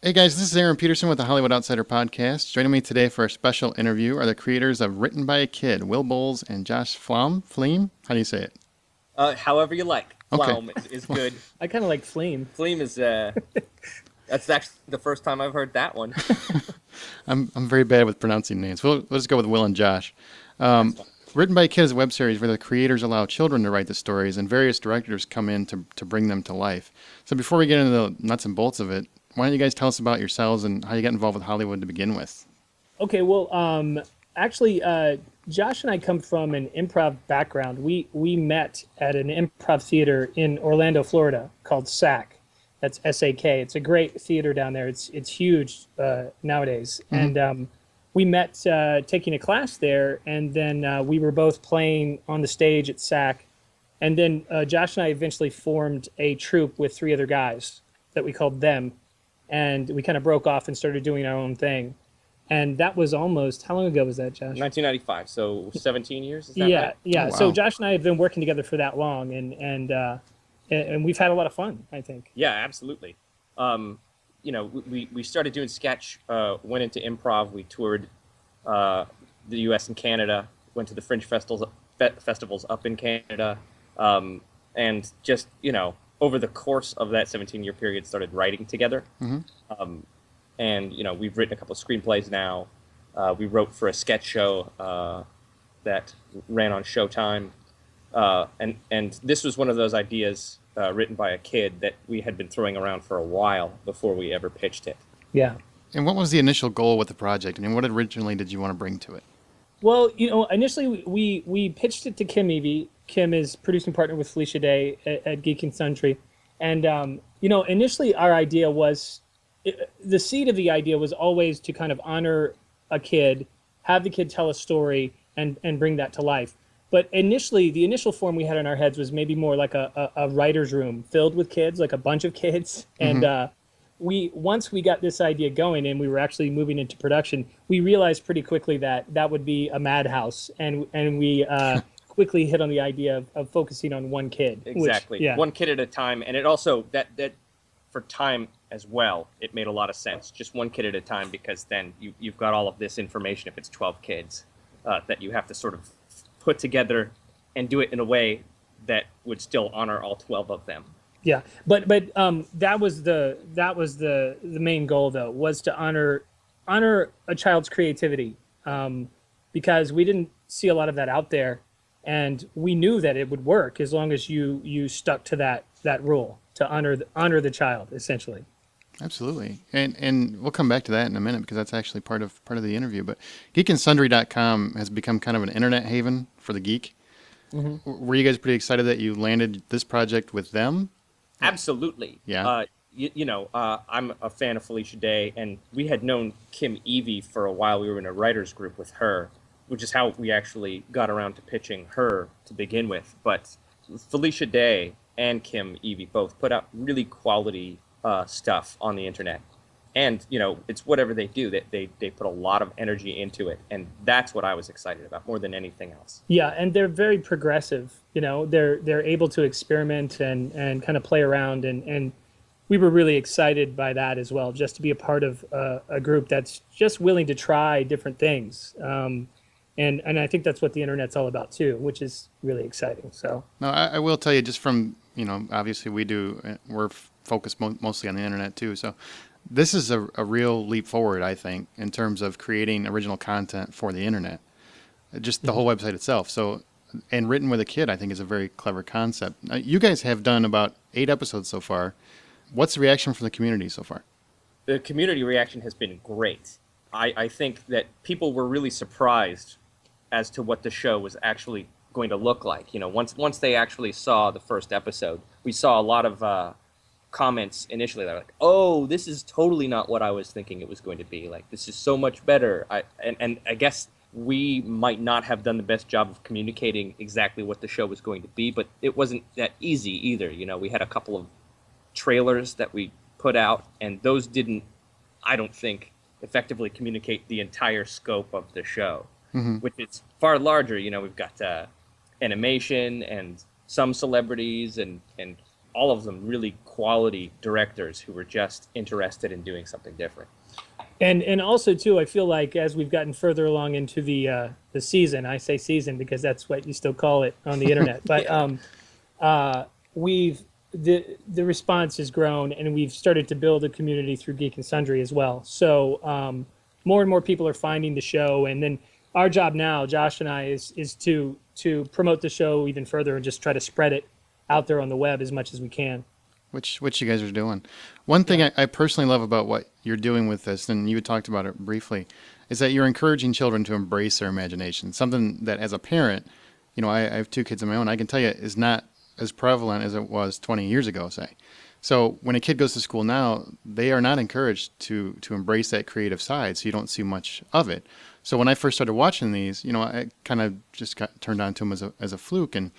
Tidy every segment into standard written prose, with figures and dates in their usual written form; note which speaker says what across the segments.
Speaker 1: Hey guys, this is Aaron Peterson with the Hollywood Outsider Podcast. Joining me today for a special interview are the creators of Written by a Kid, Will Bowles and Josh Fleam? How do you say it?
Speaker 2: However you like.
Speaker 1: Okay.
Speaker 2: Flaum is good.
Speaker 3: I kind of like Flame.
Speaker 2: Fleam is that's actually the first time I've heard that one.
Speaker 1: I'm very bad with pronouncing names. We'll just go with Will and Josh.
Speaker 2: That's fine.
Speaker 1: Written by a Kid is a web series where the creators allow children to write the stories and various directors come in to bring them to life. So before we get into the nuts and bolts of it, why don't you guys tell us about yourselves and how you got involved with Hollywood to begin with?
Speaker 3: Okay, well, actually, Josh and I come from an improv background. We met at an improv theater in Orlando, Florida, called SAK. That's SAK. It's a great theater down there. It's huge nowadays, and we met taking a class there, and then we were both playing on the stage at SAK, and then Josh and I eventually formed a troupe with three other guys that we called Them, and we kind of broke off and started doing our own thing. And that was almost, how long ago was that, Josh?
Speaker 2: 1995, so 17 years. Is that
Speaker 3: Yeah,
Speaker 2: right?
Speaker 3: yeah.
Speaker 1: Oh,
Speaker 3: So
Speaker 1: wow.
Speaker 3: Josh and I have been working together for that long, and we've had a lot of fun, I think.
Speaker 2: Yeah, absolutely. We started doing sketch, went into improv. We toured the U.S. and Canada, went to the Fringe festivals up in Canada, and just over the course of that 17-year period, started writing together. And we've written a couple of screenplays now. We wrote for a sketch show that ran on Showtime, and this was one of those ideas written by a kid that we had been throwing around for a while before we ever pitched it.
Speaker 3: Yeah.
Speaker 1: And what was the initial goal with the project? I mean, what originally did you want to bring to it?
Speaker 3: Well, initially we pitched it to Kim Evie. Kim is producing partner with Felicia Day at Geek and Sundry, and initially our idea was, the seed of the idea was always to kind of honor a kid, have the kid tell a story, and bring that to life. But initially, the initial form we had in our heads was maybe more like a writer's room filled with kids, like a bunch of kids. And once we got this idea going and we were actually moving into production, we realized pretty quickly that that would be a madhouse, and we quickly hit on the idea of focusing on one kid.
Speaker 2: Exactly,
Speaker 3: Which, yeah,
Speaker 2: one kid at a time, and it also that for time as well, it made a lot of sense. Just one kid at a time, because then you've got all of this information. If it's 12 kids, that you have to sort of put together and do it in a way that would still honor all 12 of them.
Speaker 3: yeah. But that was the main goal, though, was to honor a child's creativity, because we didn't see a lot of that out there, and we knew that it would work as long as you stuck to that rule to honor the child, essentially.
Speaker 1: Absolutely. And we'll come back to that in a minute because that's actually part of the interview. But geekandsundry.com has become kind of an internet haven for the geek. Were you guys pretty excited that you landed this project with them?
Speaker 2: Absolutely.
Speaker 1: Yeah.
Speaker 2: I'm a fan of Felicia Day, and we had known Kim Evie for a while. We were in a writers group with her, which is how we actually got around to pitching her to begin with. But Felicia Day and Kim Evie both put out really quality stuff on the internet, and it's whatever they do, that they put a lot of energy into it, and that's what I was excited about more than anything else.
Speaker 3: Yeah, and they're very progressive. They're able to experiment and kind of play around, and we were really excited by that as well, just to be a part of a group that's just willing to try different things. And I think that's what the internet's all about too, which is really exciting. So
Speaker 1: No, I will tell you just from, obviously we're focused mostly on the internet too. So this is a real leap forward, I think, in terms of creating original content for the internet, just the whole website itself. So, and Written with a Kid, I think, is a very clever concept. You guys have done about 8 episodes so far. What's the reaction from the community so far?
Speaker 2: The community reaction has been great. I think that people were really surprised as to what the show was actually going to look like. Once they actually saw the first episode, we saw a lot of comments initially that were like, "Oh, this is totally not what I was thinking it was going to be. Like, this is so much better." And I guess we might not have done the best job of communicating exactly what the show was going to be, but it wasn't that easy either. We had a couple of trailers that we put out, and those didn't, I don't think, effectively communicate the entire scope of the show, which is far larger. We've got animation and some celebrities and all of them really quality directors who were just interested in doing something different.
Speaker 3: And also too, I feel like as we've gotten further along into the season, I say season because that's what you still call it on the internet. But we've the response has grown, and we've started to build a community through Geek and Sundry as well. So more and more people are finding the show, and then our job now, Josh and I, is to promote the show even further and just try to spread it out there on the web as much as we can.
Speaker 1: Which you guys are doing. One thing I personally love about what you're doing with this, and you had talked about it briefly, is that you're encouraging children to embrace their imagination. Something that as a parent, I have 2 kids of my own, I can tell you is not as prevalent as it was 20 years ago, say. So when a kid goes to school now, they are not encouraged to embrace that creative side, so you don't see much of it. So when I first started watching these, I kind of just got turned on to them as a fluke, and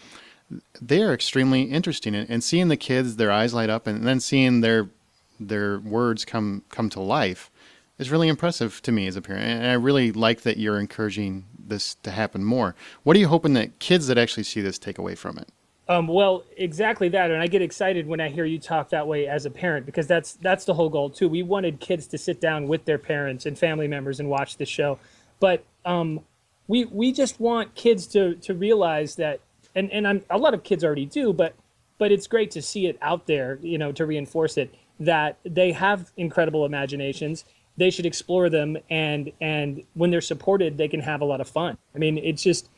Speaker 1: they are extremely interesting. And seeing the kids, their eyes light up, and then seeing their words come to life is really impressive to me as a parent. And I really like that you're encouraging this to happen more. What are you hoping that kids that actually see this take away from it?
Speaker 3: Well, exactly that, and I get excited when I hear you talk that way as a parent, because that's the whole goal too. We wanted kids to sit down with their parents and family members and watch the show, but we just want kids to realize that, and a lot of kids already do, but it's great to see it out there, to reinforce it, that they have incredible imaginations. They should explore them, and when they're supported, they can have a lot of fun. I mean, it's just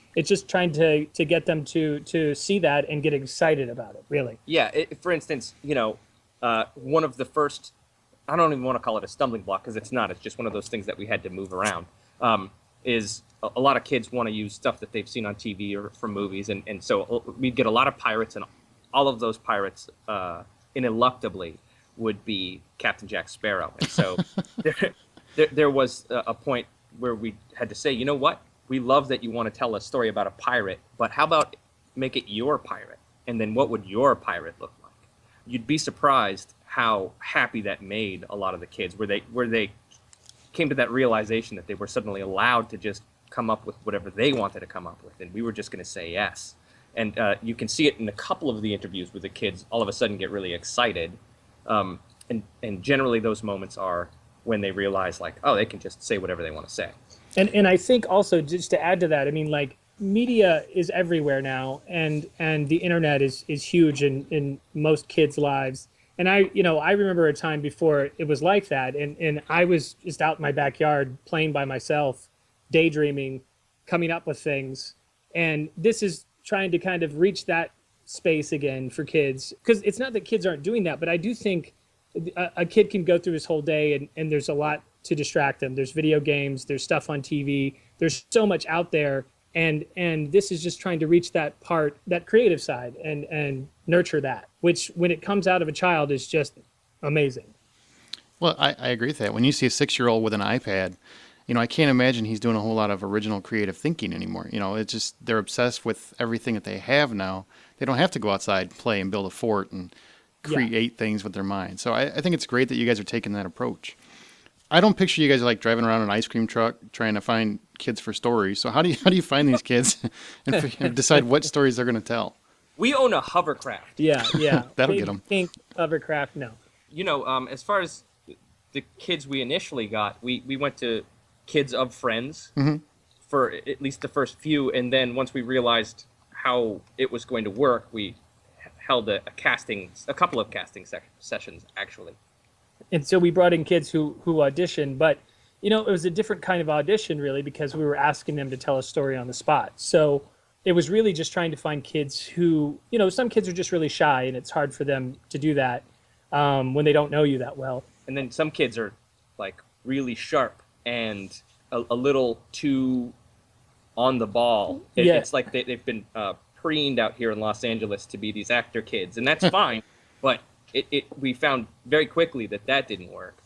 Speaker 3: trying to get them to see that and get excited about it, really.
Speaker 2: Yeah, for instance, one of the first, I don't even want to call it a stumbling block because it's not. It's just one of those things that we had to move around. Is a lot of kids want to use stuff that they've seen on TV or from movies, and so we'd get a lot of pirates, and all of those pirates ineluctably would be Captain Jack Sparrow. And so there was a point where we had to say, you know what? We love that you want to tell a story about a pirate, but how about make it your pirate? And then what would your pirate look like? You'd be surprised how happy that made a lot of the kids, where they came to that realization that they were suddenly allowed to just come up with whatever they wanted to come up with, and we were just going to say yes. And you can see it in a couple of the interviews where the kids all of a sudden get really excited. And generally those moments are when they realize, like, oh, they can just say whatever they want to say.
Speaker 3: And I think also, just to add to that, I mean, like, media is everywhere now, and the internet is huge in most kids' lives. And I remember a time before it was like that, and I was just out in my backyard playing by myself, daydreaming, coming up with things. And this is trying to kind of reach that space again for kids, because it's not that kids aren't doing that, but I do think a kid can go through his whole day and there's a lot to distract them. There's video games, there's stuff on TV, there's so much out there, and this is just trying to reach that part, that creative side, and nurture that, which when it comes out of a child is just amazing.
Speaker 1: Well, I agree with that. When you see a 6-year-old with an iPad, I can't imagine he's doing a whole lot of original creative thinking anymore. It's just they're obsessed with everything that they have now. They don't have to go outside, play, and build a fort and create things with their mind. So I think it's great that you guys are taking that approach. I don't picture you guys like driving around an ice cream truck trying to find kids for stories. So how do you find these kids and decide what stories they're going to tell?
Speaker 2: We own a hovercraft.
Speaker 3: Yeah.
Speaker 1: That'll get them.
Speaker 3: Pink hovercraft, no.
Speaker 2: As far as the kids we initially got, we went to Kids of Friends for at least the first few, and then once we realized how it was going to work, we held a couple of casting sessions actually.
Speaker 3: And so we brought in kids who auditioned, but it was a different kind of audition, really, because we were asking them to tell a story on the spot. So it was really just trying to find kids who, some kids are just really shy, and it's hard for them to do that when they don't know you that well. And
Speaker 2: then some kids are like really sharp and a little too on the ball. It's like they've been preened out here in Los Angeles to be these actor kids, and that's fine. But we found very quickly that didn't work,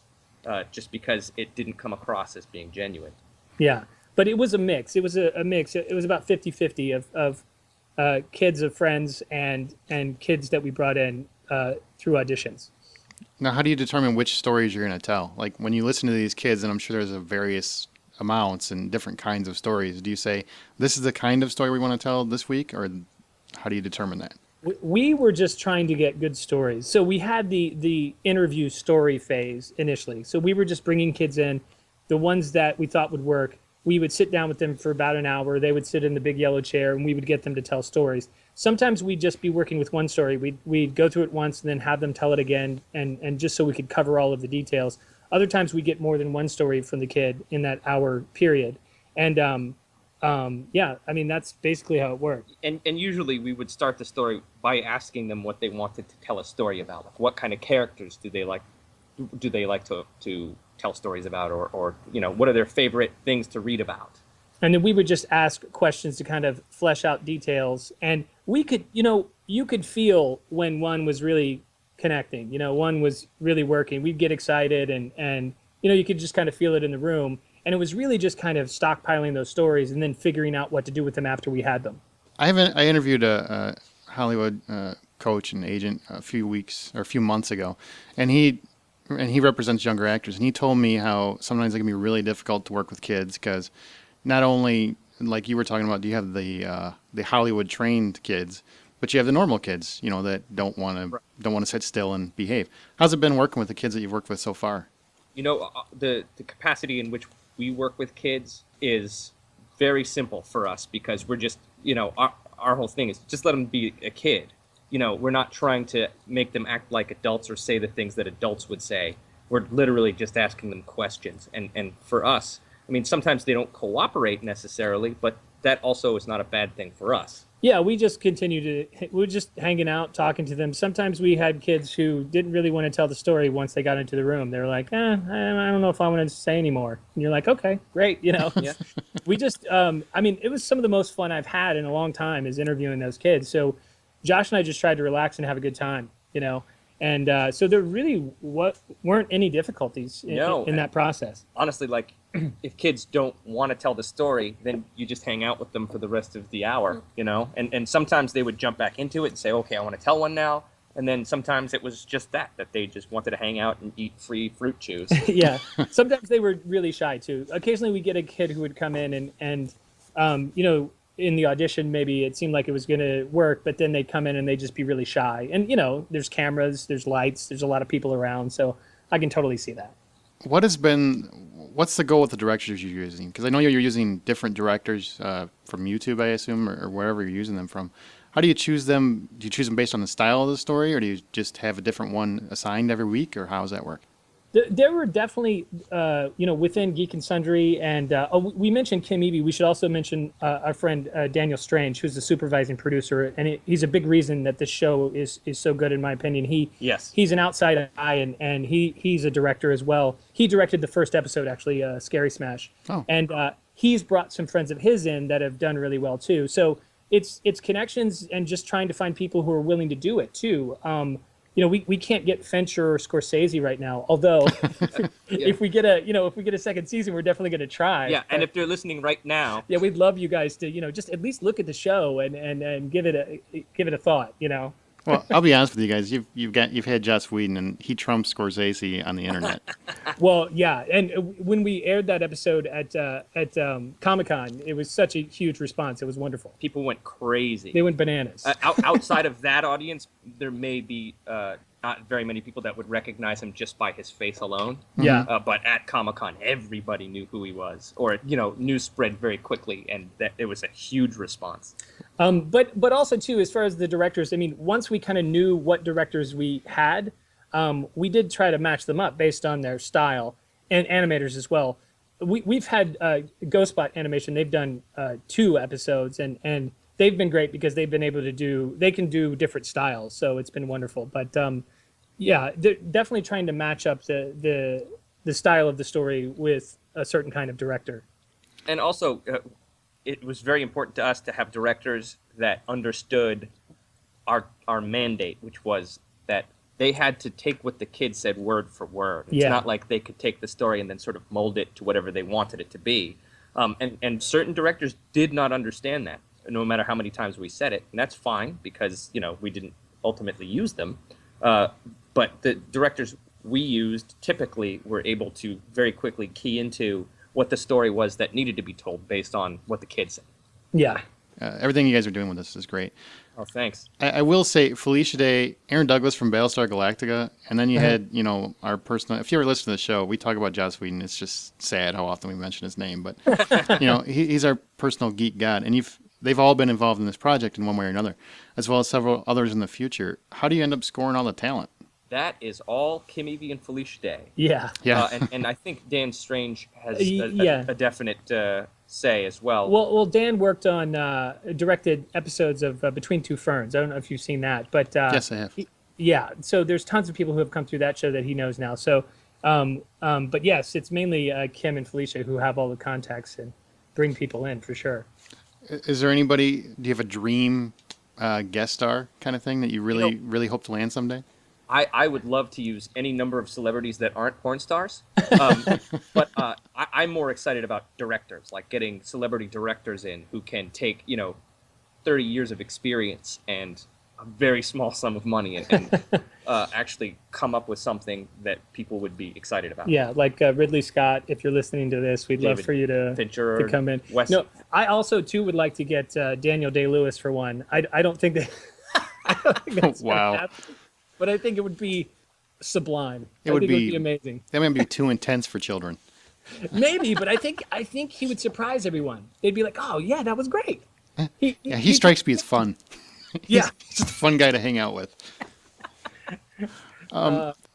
Speaker 2: just because it didn't come across as being genuine. Yeah, but it was a mix. It was a mix. It was about 50-50 of kids of friends and kids that we brought in through auditions.
Speaker 1: Now, how do you determine which stories you're going to tell? Like when you listen to these kids, and I'm sure there's a various amounts and different kinds of stories, do you say, this is the kind of story we want to tell this week, or how do you determine that?
Speaker 3: we were just trying to get good stories. So we had the interview story phase initially. So we were just bringing kids in, the ones that we thought would work. We would sit down with them for about an hour. They would sit in the big yellow chair, and we would get them to tell stories. Sometimes we'd just be working with one story. We'd go through it once and then have them tell it again, and just so we could cover all of the details. Other times we get more than one story from the kid in that hour period. And yeah, I mean, that's basically how it worked.
Speaker 2: And usually we would start the story by asking them what they wanted to tell a story about. Like, what kind of characters do they like to tell stories about, or what are their favorite things to read about?
Speaker 3: And then we would just ask questions to kind of flesh out details. And we could, you could feel when one was really connecting, one was really working. We'd get excited and you could just kind of feel it in the room. And it was really just kind of stockpiling those stories and then figuring out what to do with them after we had them.
Speaker 1: I interviewed a Hollywood coach and agent a few months ago, and he represents younger actors, and he told me how sometimes it can be really difficult to work with kids because not only, like you were talking about, do you have the Hollywood trained kids, but you have the normal kids, that don't want to sit still and behave. How's it been working with the kids that you've worked with so far?
Speaker 2: The capacity in which we work with kids is very simple for us because we're just, our whole thing is just let them be a kid. We're not trying to make them act like adults or say the things that adults would say. We're literally just asking them questions. And for us, I mean, sometimes they don't cooperate necessarily, but that also is not a bad thing for us.
Speaker 3: Yeah, we just we're just hanging out, talking to them. Sometimes we had kids who didn't really want to tell the story once they got into the room. They were like, I don't know if I want to say anymore. And you're like, okay, great.
Speaker 2: Yeah.
Speaker 3: We just, it was some of the most fun I've had in a long time is interviewing those kids. So Josh and I just tried to relax and have a good time, And so there really weren't any difficulties in that process.
Speaker 2: Honestly, like, if kids don't want to tell the story, then you just hang out with them for the rest of the hour, And sometimes they would jump back into it and say, okay, I want to tell one now. And then sometimes it was just that they just wanted to hang out and eat free fruit chews.
Speaker 3: Yeah. Sometimes they were really shy, too. Occasionally we get a kid who would come in and in the audition, maybe it seemed like it was going to work, but then they'd come in and they'd just be really shy. And, there's cameras, there's lights, there's a lot of people around. So I can totally see that.
Speaker 1: What's the goal with the directors you're using? Because I know you're using different directors from YouTube, I assume, or wherever you're using them from. How do you choose them? Do you choose them based on the style of the story, or do you just have a different one assigned every week, or how does that work?
Speaker 3: There were definitely, within Geek and Sundry, and we mentioned Kim Evey. We should also mention our friend Daniel Strange, who's the supervising producer, and he's a big reason that this show is so good, in my opinion. He's an outside eye, and he's a director as well. He directed the first episode, actually, Scary Smash, and he's brought some friends of his in that have done really well too. So it's connections and just trying to find people who are willing to do it too. We can't get Fincher or Scorsese right now. Although, if we get a second season, we're definitely going to try.
Speaker 2: Yeah, and if they're listening right now,
Speaker 3: yeah, we'd love you guys to just at least look at the show and give it a thought.
Speaker 1: Well, I'll be honest with you guys. You've had Joss Whedon, and he trumps Scorsese on the internet.
Speaker 3: Well, yeah, and when we aired that episode at Comic-Con, it was such a huge response. It was wonderful.
Speaker 2: People went crazy.
Speaker 3: They went bananas.
Speaker 2: Outside of that audience, there may be not very many people that would recognize him just by his face alone.
Speaker 3: Yeah.
Speaker 2: But at Comic-Con, everybody knew who he was, or news spread very quickly, and that it was a huge response.
Speaker 3: But also too, as far as the directors, I mean, once we kind of knew what directors we had, we did try to match them up based on their style, and animators as well. We've had GhostBot Animation. They've done 2 episodes, and they've been great because they've been able to they can do different styles, so it's been wonderful. But yeah, they're definitely trying to match up the style of the story with a certain kind of director.
Speaker 2: And also, it was very important to us to have directors that understood our mandate, which was that they had to take what the kid said word for word. It's not like they could take the story and then sort of mold it to whatever they wanted it to be. And certain directors did not understand that, no matter how many times we said it. And that's fine because, we didn't ultimately use them. But the directors we used typically were able to very quickly key into what the story was that needed to be told based on what the kids said.
Speaker 3: Yeah.
Speaker 1: Everything you guys are doing with this is great.
Speaker 2: Oh, thanks.
Speaker 1: I will say Felicia Day, Aaron Douglas from Battlestar Galactica, and then you had, you know, our personal. If you ever listen to the show, we talk about Joss Whedon. It's just sad how often we mention his name, but you know, he's our personal geek god, and they've all been involved in this project in one way or another, as well as several others in the future. How do you end up scoring all the talent?
Speaker 2: That is all Kim Evey and Felicia Day.
Speaker 3: Yeah.
Speaker 1: Yeah,
Speaker 2: And I think Dan Strange has
Speaker 3: Yeah.
Speaker 2: a definite say as well.
Speaker 3: Well, Dan worked on directed episodes of Between Two Ferns. I don't know if you've seen that, but
Speaker 1: yes, I have.
Speaker 3: yeah. So there's tons of people who have come through that show that he knows now. So, but yes, it's mainly Kim and Felicia who have all the contacts and bring people in for sure.
Speaker 1: Is there anybody? Do you have a dream guest star kind of thing that you really, really hope to land someday?
Speaker 2: I would love to use any number of celebrities that aren't porn stars, but I'm more excited about directors, like getting celebrity directors in who can take 30 years of experience and a very small sum of money and actually come up with something that people would be excited about.
Speaker 3: Yeah, like Ridley Scott. If you're listening to this, we'd love
Speaker 2: David
Speaker 3: for you to
Speaker 2: Fincher,
Speaker 3: come in.
Speaker 2: Wes.
Speaker 3: No, I also too would like to get Daniel Day-Lewis for one. I don't think that. I don't think that's gonna
Speaker 1: Wow.
Speaker 3: happen, but I think it would be sublime.
Speaker 1: It
Speaker 3: I
Speaker 1: would
Speaker 3: think
Speaker 1: be-
Speaker 3: it would be amazing.
Speaker 1: That might be too intense for children.
Speaker 3: Maybe, but I think he would surprise everyone. They'd be like, "Oh yeah, that was great."
Speaker 1: Yeah, he strikes me as fun.
Speaker 3: Yeah,
Speaker 1: He's just a fun guy to hang out with.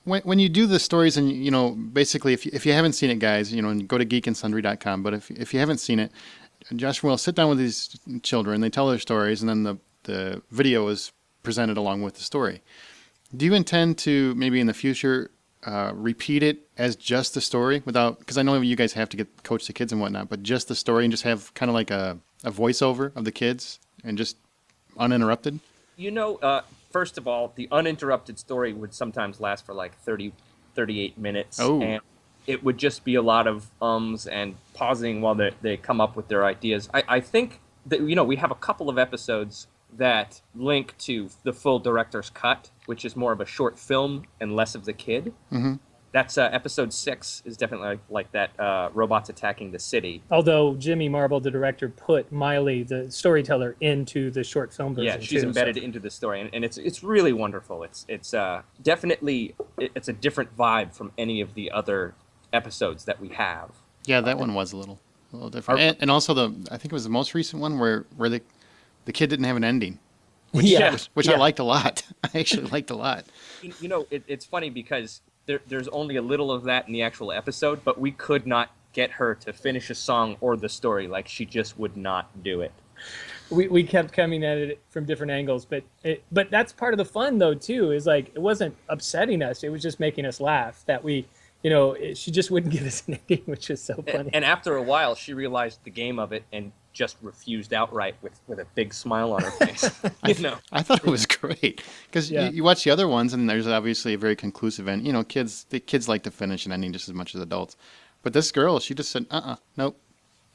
Speaker 1: When you do the stories, and you know, basically, if you haven't seen it, guys, you know, and go to geekandsundry.com. But if you haven't seen it, Josh will sit down with these children. They tell their stories, and then the video is presented along with the story. Do you intend to maybe in the future repeat it as just the story without? Because I know you guys have to coach the kids and whatnot, but just the story and just have kind of like a voiceover of the kids and just uninterrupted.
Speaker 2: First of all, the uninterrupted story would sometimes last for like 30, 38 minutes.
Speaker 1: Oh.
Speaker 2: And it would just be a lot of ums and pausing while they come up with their ideas. I think that, we have a couple of episodes that link to the full director's cut, which is more of a short film and less of the kid.
Speaker 1: Mm-hmm.
Speaker 2: That's episode 6 is definitely like that, robots attacking the city.
Speaker 3: although Jimmy Marble, the director, put Miley, the storyteller, into the short film version.
Speaker 2: Yeah, she's
Speaker 3: too,
Speaker 2: embedded
Speaker 3: so.
Speaker 2: into the story, and it's really wonderful. It's definitely it's a different vibe from any of the other episodes that we have.
Speaker 1: Yeah, that one was a little different. And also I think it was the most recent one where the kid didn't have an ending,
Speaker 3: Yeah,
Speaker 1: which
Speaker 3: yeah.
Speaker 1: I liked a lot. I actually liked a lot.
Speaker 2: It's funny because there's only a little of that in the actual episode, but we could not get her to finish a song or the story. Like, she just would not do it.
Speaker 3: We kept coming at it from different angles, but that's part of the fun though too. Is like it wasn't upsetting us; it was just making us laugh. That she just wouldn't give us an ending, which is so funny.
Speaker 2: And after a while, she realized the game of it and just refused outright with a big smile on her face.
Speaker 1: I thought it was great because
Speaker 3: Yeah.
Speaker 1: you watch the other ones and there's obviously a very conclusive end. You know, the kids like to finish an ending just as much as adults. But this girl, she just said, nope,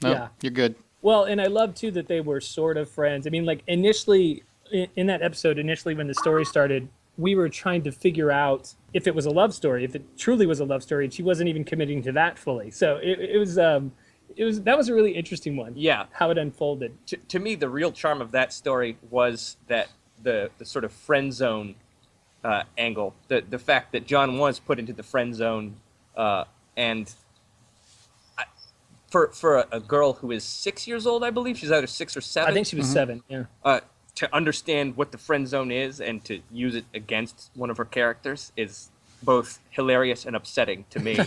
Speaker 3: Yeah.
Speaker 1: you're good.
Speaker 3: Well, and I love too that they were sort of friends. I mean, like initially in that episode, when the story started, we were trying to figure out if it was a love story, if it truly was a love story, and she wasn't even committing to that fully. So it was that was a really interesting one.
Speaker 2: Yeah.
Speaker 3: How it unfolded.
Speaker 2: To me, the real charm of that story was that the sort of friend zone angle, the fact that John was put into the friend zone, and for a girl who is 6 years old, I believe she's either 6 or 7.
Speaker 3: I think she was 7. Yeah.
Speaker 2: To understand what the friend zone is and to use it against one of her characters is both hilarious and upsetting to me.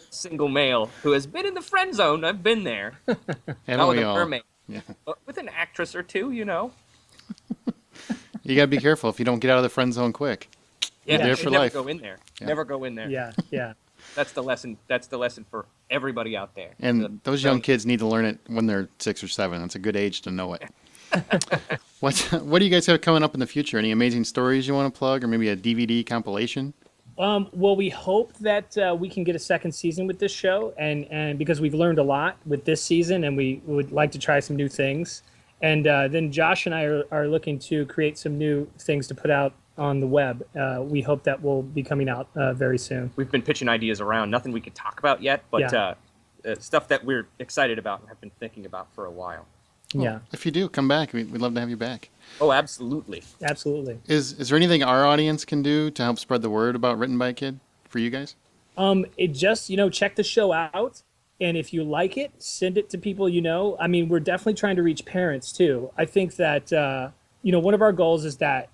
Speaker 2: Single male who has been in the friend zone. I've been there.
Speaker 1: Haven't
Speaker 2: Not with
Speaker 1: we
Speaker 2: a
Speaker 1: all?
Speaker 2: mermaid.
Speaker 1: Yeah.
Speaker 2: With an actress or two,
Speaker 1: You got to be careful if you don't get out of the friend zone quick.
Speaker 2: Yeah,
Speaker 1: there
Speaker 2: you
Speaker 1: for
Speaker 2: should never
Speaker 1: life.
Speaker 2: go in there.
Speaker 1: Yeah.
Speaker 2: Never go in there.
Speaker 3: Yeah. Yeah.
Speaker 2: That's the lesson. That's the lesson for everybody out there.
Speaker 1: And those young kids need to learn it when they're 6 or 7. That's a good age to know it. What do you guys have coming up in the future? Any amazing stories you want to plug, or maybe a DVD compilation?
Speaker 3: Well, we hope that we can get a second season with this show, and because we've learned a lot with this season, and we would like to try some new things. And then Josh and I are looking to create some new things to put out on the web. We hope that will be coming out very soon.
Speaker 2: We've been pitching ideas around. Nothing we could talk about yet, but
Speaker 3: Yeah.
Speaker 2: stuff that we're excited about and have been thinking about for a while.
Speaker 3: Yeah,
Speaker 1: If you do, come back. We'd love to have you back.
Speaker 2: Oh, absolutely.
Speaker 3: absolutely.
Speaker 1: Is there anything our audience can do to help spread the word about Written by a Kid for you guys?
Speaker 3: It just, check the show out. And if you like it, send it to people you know. I mean, we're definitely trying to reach parents too. I think that, one of our goals is that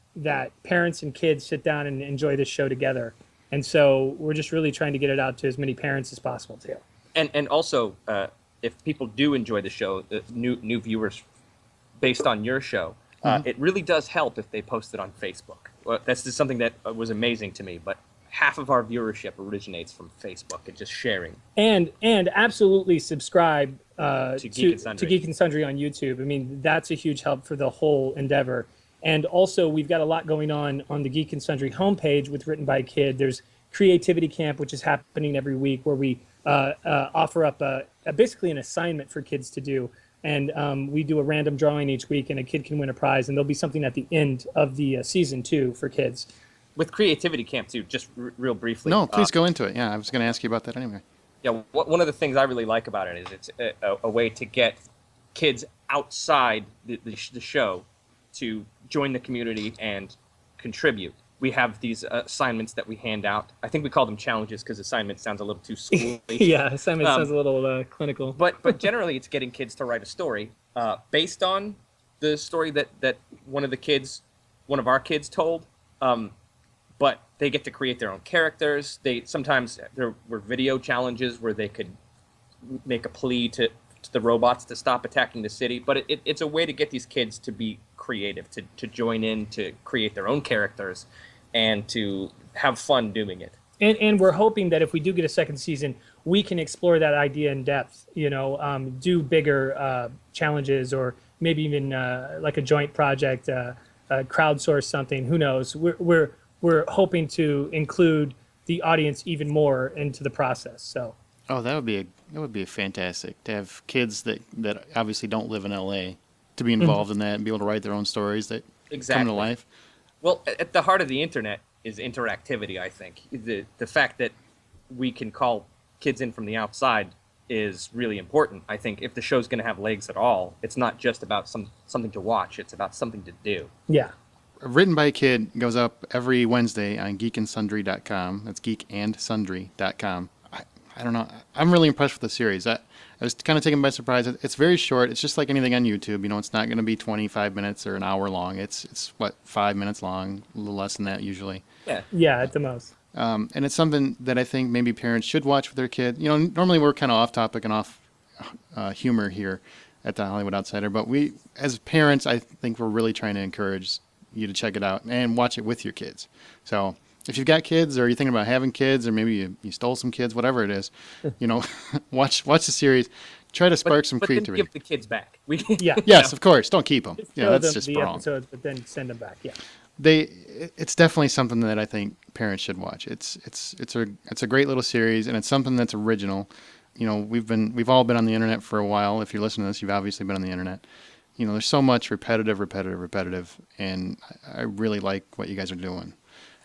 Speaker 3: parents and kids sit down and enjoy this show together. And so we're just really trying to get it out to as many parents as possible too.
Speaker 2: And also, if people do enjoy the show, the new viewers, based on your show, it really does help if they post it on Facebook. Well, that's just something that was amazing to me. But half of our viewership originates from Facebook and just sharing.
Speaker 3: And absolutely subscribe to
Speaker 2: Geek and Sundry.
Speaker 3: to Geek and Sundry on YouTube. I mean, that's a huge help for the whole endeavor. And also, we've got a lot going on the Geek and Sundry homepage with Written by a Kid. There's Creativity Camp, which is happening every week, where we offer up basically an assignment for kids to do. And we do a random drawing each week, and a kid can win a prize. And there'll be something at the end of the season, too, for kids.
Speaker 2: With Creativity Camp, too, just real briefly.
Speaker 1: No, please go into it. Yeah, I was going to ask you about that anyway.
Speaker 2: Yeah, one of the things I really like about it is it's a way to get kids outside the show to join the community and contribute. We have these assignments that we hand out. I think we call them challenges because assignment sounds a little too schooly.
Speaker 3: Yeah, assignment sounds a little clinical.
Speaker 2: But generally, it's getting kids to write a story based on the story that one of our kids told. But they get to create their own characters. Sometimes there were video challenges where they could make a plea to the robots to stop attacking the city. But it's a way to get these kids to be creative, to join in, to create their own characters, and to have fun doing it.
Speaker 3: And we're hoping that if we do get a second season, we can explore that idea in depth. Do bigger challenges, or maybe even like a joint project, crowdsource something. Who knows? We're hoping to include the audience even more into the process. So.
Speaker 1: Oh, that would be fantastic to have kids that obviously don't live in LA to be involved in that and be able to write their own stories that come to life.
Speaker 2: Well, at the heart of the internet is interactivity, I think. The fact that we can call kids in from the outside is really important. I think if the show's going to have legs at all, it's not just about something to watch. It's about something to do.
Speaker 3: Yeah.
Speaker 1: Written by a Kid goes up every Wednesday on geekandsundry.com. That's geekandsundry.com. I don't know. I'm really impressed with the series. I was kind of taken by surprise. It's very short. It's just like anything on YouTube. It's not going to be 25 minutes or an hour long. It's 5 minutes long, a little less than that usually.
Speaker 2: Yeah.
Speaker 3: Yeah, at the most.
Speaker 1: And it's something that I think maybe parents should watch with their kid. Normally we're kind of off topic and off humor here at the Hollywood Outsider, but we, as parents, I think we're really trying to encourage you to check it out and watch it with your kids. So if you've got kids, or you're thinking about having kids, or maybe you stole some kids, whatever it is, watch the series. Try to spark some creativity.
Speaker 2: Then give the kids back.
Speaker 3: Yeah.
Speaker 1: Yes, of course. Don't keep them.
Speaker 3: Show
Speaker 1: That's
Speaker 3: them
Speaker 1: just
Speaker 3: the
Speaker 1: wrong.
Speaker 3: episodes, but then send them back. Yeah.
Speaker 1: It's definitely something that I think parents should watch. It's a great little series, and it's something that's original. We've all been on the internet for a while. If you're listening to this, you've obviously been on the internet. There's so much repetitive, and I really like what you guys are doing.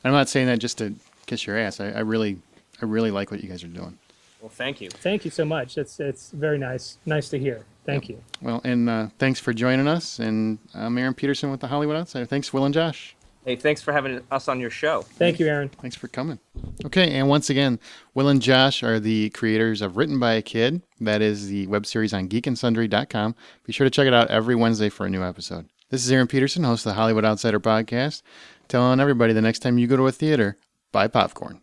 Speaker 1: I'm not saying that just to kiss your ass. I really like what you guys are doing.
Speaker 2: Well, thank you.
Speaker 3: Thank you so much. It's very nice to hear. Thank you.
Speaker 1: Well, and thanks for joining us. And I'm Aaron Peterson with the Hollywood Outsider. Thanks, Will and Josh.
Speaker 2: Hey, thanks for having us on your show.
Speaker 3: Thank you, Aaron.
Speaker 1: Thanks for coming. Okay, and once again, Will and Josh are the creators of Written by a Kid. That is the web series on geekandsundry.com. Be sure to check it out every Wednesday for a new episode. This is Aaron Peterson, host of the Hollywood Outsider podcast, telling everybody the next time you go to a theater, buy popcorn.